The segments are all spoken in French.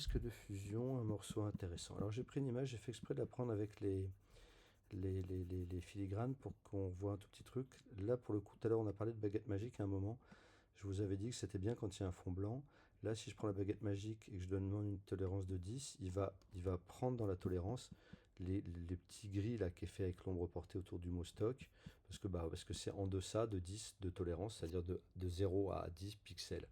masque de fusion, un morceau intéressant. Alors j'ai pris une image, j'ai fait exprès de la prendre avec les filigranes pour qu'on voit un tout petit truc. Là pour le coup, tout à l'heure on a parlé de baguette magique à un moment. Je vous avais dit que c'était bien quand il y a un fond blanc. Là, si je prends la baguette magique et que je donne une tolérance de 10, il va prendre dans la tolérance les petits gris là qui est fait avec l'ombre portée autour du mot stock, parce que c'est en deçà de 10 de tolérance, c'est-à-dire de 0 à 10 pixels.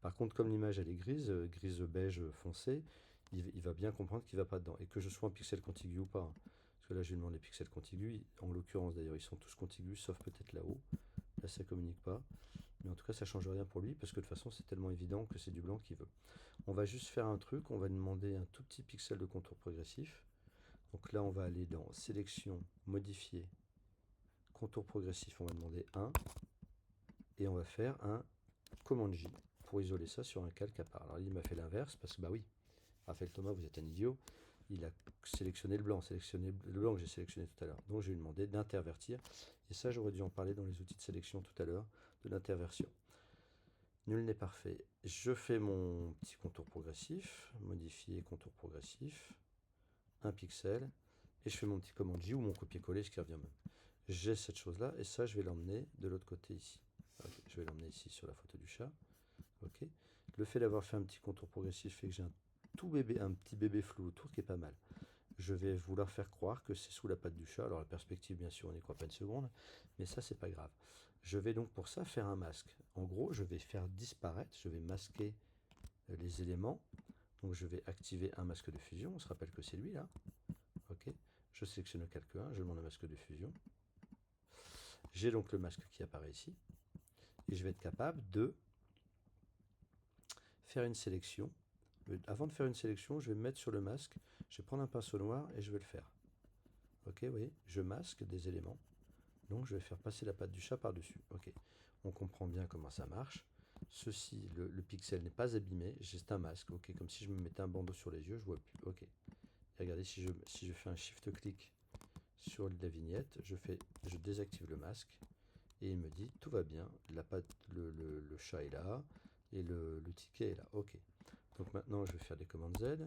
Par contre, comme l'image elle est grise, grise beige foncé, il va bien comprendre qu'il ne va pas dedans. Et que je sois en pixel contigu ou pas, hein. Parce que là, je lui demande les pixels contigus. En l'occurrence, d'ailleurs, ils sont tous contigus, sauf peut-être là-haut. Là, ça communique pas. Mais en tout cas, ça change rien pour lui, parce que de toute façon, c'est tellement évident que c'est du blanc qu'il veut. On va juste faire un truc, on va demander un tout petit pixel de contour progressif. Donc là, on va aller dans Sélection, Modifier, Contour progressif, on va demander 1. Et on va faire un Command J pour isoler ça sur un calque à part. Alors il m'a fait l'inverse, parce que bah oui, Raphaël Thomas, vous êtes un idiot. Il a sélectionné le blanc que j'ai sélectionné tout à l'heure. Donc je lui ai demandé d'intervertir. Et ça, j'aurais dû en parler dans les outils de sélection tout à l'heure, de l'interversion. Nul n'est parfait. Je fais mon petit contour progressif, modifier contour progressif, un pixel, et je fais mon petit commande J ou mon copier-coller, ce qui revient même. J'ai cette chose-là, et ça, je vais l'emmener de l'autre côté ici. Okay, je vais l'emmener ici sur la photo du chat. Okay. Le fait d'avoir fait un petit contour progressif fait que j'ai un petit bébé flou autour qui est pas mal. Je vais vouloir faire croire que c'est sous la patte du chat. Alors la perspective, bien sûr, on n'y croit pas une seconde, mais ça, c'est pas grave. Je vais donc pour ça faire un masque. En gros, je vais faire disparaître, je vais masquer les éléments. Donc je vais activer un masque de fusion. On se rappelle que c'est lui là. Ok. Je sélectionne le calque 1, je demande un masque de fusion. J'ai donc le masque qui apparaît ici. Et je vais être capable de faire une sélection. Avant de faire une sélection, je vais me mettre sur le masque. Je vais prendre un pinceau noir et je vais le faire. Ok, vous voyez, je masque des éléments. Donc je vais faire passer la patte du chat par-dessus. Ok, on comprend bien comment ça marche. Ceci, le pixel n'est pas abîmé, c'est un masque. Ok, comme si je me mettais un bandeau sur les yeux, je vois plus. Ok. Et regardez, si je fais un shift-clic sur la vignette, je désactive le masque et il me dit tout va bien, la patte, le chat est là et le ticket est là. Ok. Donc maintenant, je vais faire des commandes Z.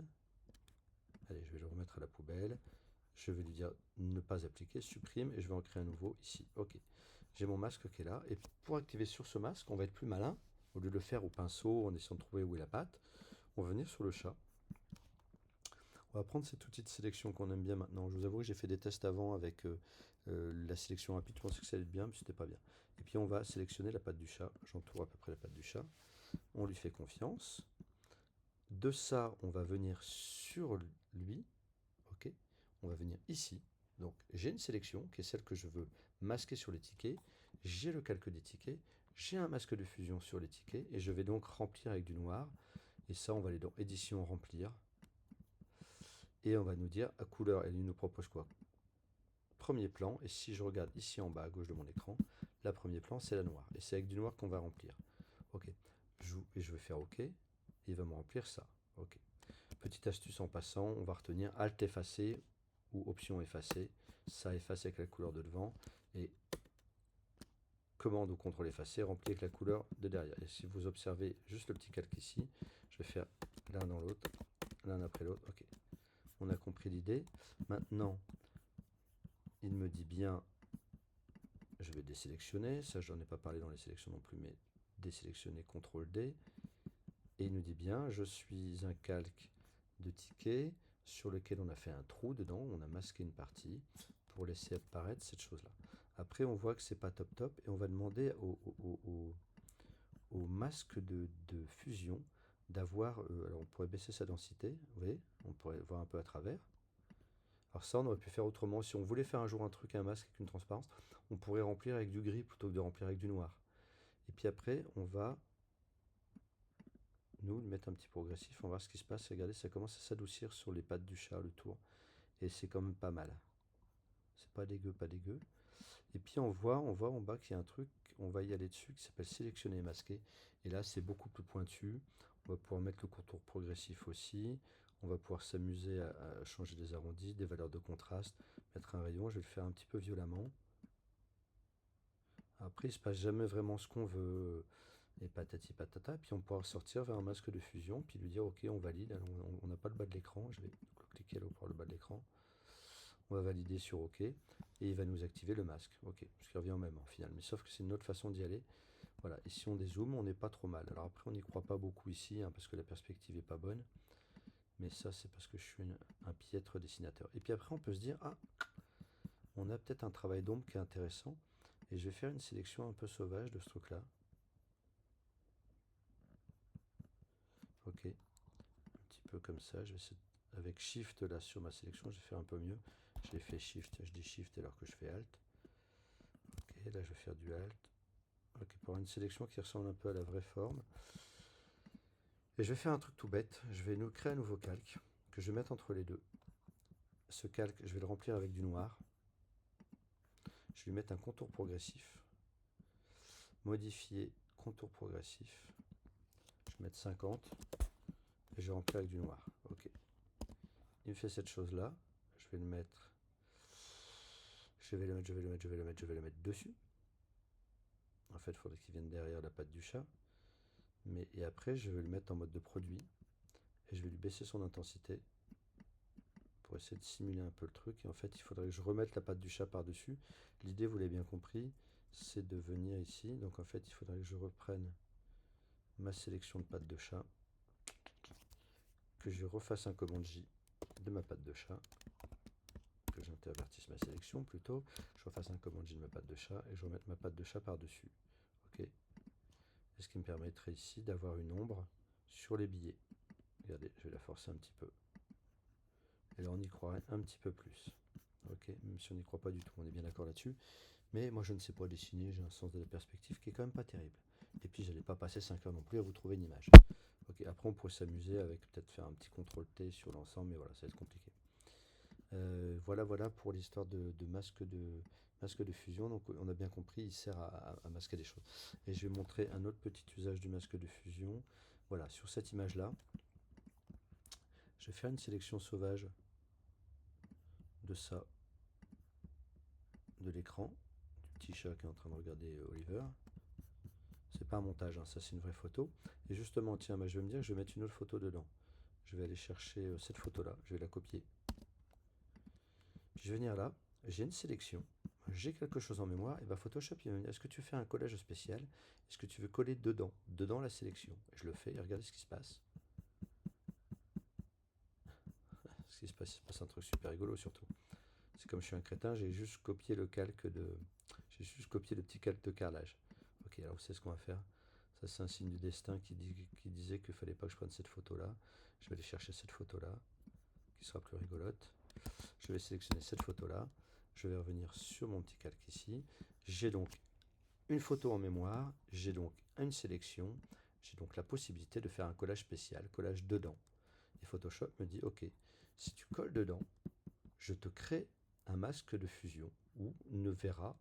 Allez, je vais le remettre à la poubelle. Je vais lui dire ne pas appliquer, supprime, et je vais en créer un nouveau ici. Ok. J'ai mon masque qui est là. Et pour activer sur ce masque, on va être plus malin. Au lieu de le faire au pinceau, en essayant de trouver où est la patte, on va venir sur le chat. On va prendre cet outil de sélection qu'on aime bien maintenant. Je vous avoue que j'ai fait des tests avant avec la sélection rapide. Je pensais que ça allait être bien, mais c'était pas bien. Et puis on va sélectionner la patte du chat. J'entoure à peu près la patte du chat. On lui fait confiance. De ça, on va venir sur lui. Ok. On va venir ici. Donc j'ai une sélection qui est celle que je veux masquer sur les tickets. J'ai le calque des tickets. J'ai un masque de fusion sur les tickets. Et je vais donc remplir avec du noir. Et ça, on va aller dans édition remplir. Et on va nous dire à couleur, elle nous propose quoi? Premier plan. Et si je regarde ici en bas à gauche de mon écran, la premier plan c'est la noire. Et c'est avec du noir qu'on va remplir. Ok. Et je vais faire OK. Et il va me remplir ça. OK. Petite astuce en passant, on va retenir Alt effacer ou Option effacer. Ça efface avec la couleur de devant. Et commande ou contrôle effacer, remplir avec la couleur de derrière. Et si vous observez juste le petit calque ici, je vais faire l'un dans l'autre, l'un après l'autre. Ok. On a compris l'idée. Maintenant, il me dit bien, je vais désélectionner. Ça, je n'en ai pas parlé dans les sélections non plus, mais désélectionner, CTRL D. Et il nous dit bien, je suis un calque de ticket sur lequel on a fait un trou dedans, on a masqué une partie pour laisser apparaître cette chose-là. Après, on voit que c'est pas top top et on va demander au masque de fusion d'avoir, alors on pourrait baisser sa densité, vous voyez, on pourrait voir un peu à travers. Alors ça, on aurait pu faire autrement. Si on voulait faire un jour un truc, un masque avec une transparence, on pourrait remplir avec du gris plutôt que de remplir avec du noir. Et puis après, on va nous mettre un petit progressif, on va voir ce qui se passe. Regardez, ça commence à s'adoucir sur les pattes du chat, le tour. Et c'est quand même pas mal. C'est pas dégueu, pas dégueu. Et puis on voit en bas qu'il y a un truc, on va y aller dessus, qui s'appelle sélectionner et masquer. Et là, c'est beaucoup plus pointu. On va pouvoir mettre le contour progressif aussi. On va pouvoir s'amuser à changer des arrondis, des valeurs de contraste, mettre un rayon. Je vais le faire un petit peu violemment. Après, il se passe jamais vraiment ce qu'on veut. Et patati patata. Puis on pourra sortir vers un masque de fusion, puis lui dire ok, on valide. Alors, on n'a pas bas de l'écran. Je vais cliquer là pour le bas de l'écran. On va valider sur OK. Et il va nous activer le masque. OK, ce qui revient au même en final. Mais sauf que c'est une autre façon d'y aller. Voilà, et si on dézoome, on n'est pas trop mal. Alors après, on n'y croit pas beaucoup ici, hein, parce que la perspective n'est pas bonne. Mais ça, c'est parce que je suis un piètre dessinateur. Et puis après, on peut se dire, ah, on a peut-être un travail d'ombre qui est intéressant. Et je vais faire une sélection un peu sauvage de ce truc-là. Ok, un petit peu comme ça. Je vais essayer, avec Shift là sur ma sélection, je vais faire un peu mieux. Je l'ai fait Shift, je dis Shift alors que je fais Alt. Ok, là je vais faire du Alt. Ok, pour une sélection qui ressemble un peu à la vraie forme. Et je vais faire un truc tout bête. Je vais nous créer un nouveau calque que je vais mettre entre les deux. Ce calque, je vais le remplir avec du noir. Je vais lui mettre un contour progressif. Modifier contour progressif. Je vais mettre 50 et je vais remplir avec du noir. Ok. Il me fait cette chose-là. Je vais le mettre. Je vais le mettre dessus. En fait, il faudrait qu'il vienne derrière la patte du chat. Et après, je vais le mettre en mode de produit. Et je vais lui baisser son intensité pour essayer de simuler un peu le truc. Et en fait, il faudrait que je remette la patte du chat par-dessus. L'idée, vous l'avez bien compris, c'est de venir ici. Donc en fait, il faudrait que je reprenne ma sélection de patte de chat, que je refasse un commande J de ma patte de chat, que j'intervertisse ma sélection plutôt, je refasse un commande J de ma patte de chat et je remette ma patte de chat par-dessus. Ok. Et ce qui me permettrait ici d'avoir une ombre sur les billets. Regardez, je vais la forcer un petit peu. Et là, on y croirait un petit peu plus. Ok, même si on n'y croit pas du tout, on est bien d'accord là-dessus. Mais moi, je ne sais pas dessiner, j'ai un sens de la perspective qui est quand même pas terrible. Et puis, je n'allais pas passer 5 heures non plus à vous trouver une image. Ok, après, on pourrait s'amuser avec peut-être faire un petit contrôle T sur l'ensemble, mais voilà, ça va être compliqué. Voilà pour l'histoire de masque de fusion. Donc, on a bien compris, il sert à masquer des choses. Et je vais montrer un autre petit usage du masque de fusion. Voilà, sur cette image-là, je vais faire une sélection sauvage de ça, de l'écran, du petit chat qui est en train de regarder Oliver. C'est pas un montage, hein, ça c'est une vraie photo. Et justement, tiens, je vais me dire que je vais mettre une autre photo dedans. Je vais aller chercher cette photo-là, je vais la copier. Puis je vais venir là, j'ai une sélection, j'ai quelque chose en mémoire, et bien Photoshop, il va me dire, est-ce que tu fais un collage spécial? Est-ce que tu veux coller dedans la sélection? Et je le fais, et regardez ce qui se passe. Ce qui se passe, il se passe un truc super rigolo surtout. C'est comme je suis un crétin, j'ai juste copié le calque de... J'ai juste copié le petit calque de carrelage. Ok, alors vous savez ce qu'on va faire. Ça c'est un signe du destin qui disait qu'il fallait pas que je prenne cette photo-là. Je vais aller chercher cette photo-là, qui sera plus rigolote. Je vais sélectionner cette photo-là. Je vais revenir sur mon petit calque ici. J'ai donc une photo en mémoire. J'ai donc une sélection. J'ai donc la possibilité de faire un collage spécial, collage dedans. Et Photoshop me dit, ok, si tu colles dedans, je te crée un masque de fusion où on ne verra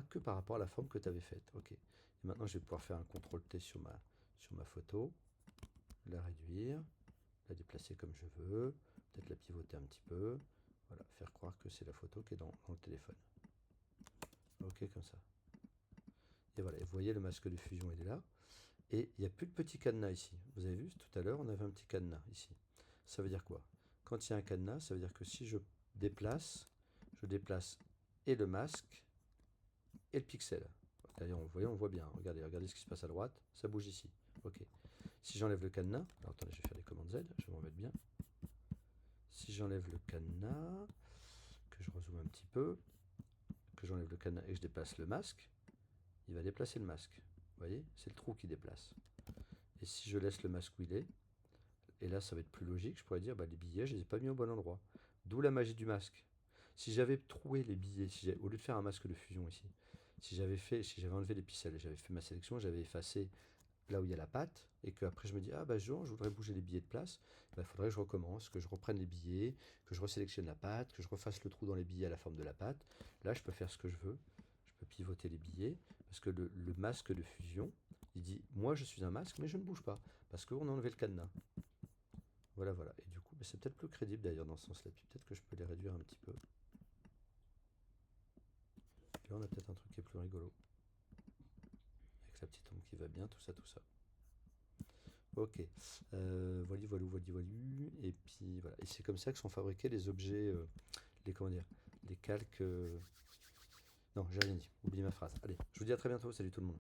que par rapport à la forme que tu avais faite. Ok. Et maintenant, je vais pouvoir faire un CTRL T sur ma photo, la réduire, la déplacer comme je veux, peut-être la pivoter un petit peu. Voilà, faire croire que c'est la photo qui est dans le téléphone. Ok, comme ça. Et voilà, et vous voyez le masque de fusion, il est là. Et il n'y a plus de petit cadenas ici. Vous avez vu, tout à l'heure, on avait un petit cadenas ici. Ça veut dire quoi? Quand il y a un cadenas, ça veut dire que si je déplace et le masque et le pixel. D'ailleurs, vous voyez, on voit bien. Regardez ce qui se passe à droite. Ça bouge ici. Ok. Si j'enlève le cadenas, alors attendez, je vais faire les commandes Z, je vais m'en mettre bien. Si j'enlève le cadenas, que je rezoome un petit peu, que j'enlève le cadenas et que je déplace le masque, il va déplacer le masque. Vous voyez, c'est le trou qui déplace. Et si je laisse le masque où il est, et là ça va être plus logique, je pourrais dire les billets, je les ai pas mis au bon endroit. D'où la magie du masque. Si j'avais troué les billets, au lieu de faire un masque de fusion ici, si j'avais enlevé les pixels, j'avais fait ma sélection, j'avais effacé là où il y a la patte, et que après je me dis, je voudrais bouger les billets de place, il faudrait que je recommence, que je reprenne les billets, que je resélectionne la patte, que je refasse le trou dans les billets à la forme de la patte. Là, je peux faire ce que je veux, je peux pivoter les billets, parce que le masque de fusion, il dit, moi je suis un masque, mais je ne bouge pas, parce qu'on a enlevé le cadenas. Voilà. Et du coup, c'est peut-être plus crédible d'ailleurs dans ce sens-là, puis peut-être que je peux les réduire un petit peu. Puis là, on a peut-être un truc qui est plus rigolo. Avec la petite ombre qui va bien, tout ça. Ok. Voilà, voilà, voilà, voilà. Et puis voilà. Et c'est comme ça que sont fabriqués les objets, les comment dire, les calques. Non, j'ai rien dit. Oublie ma phrase. Allez, je vous dis à très bientôt. Salut tout le monde.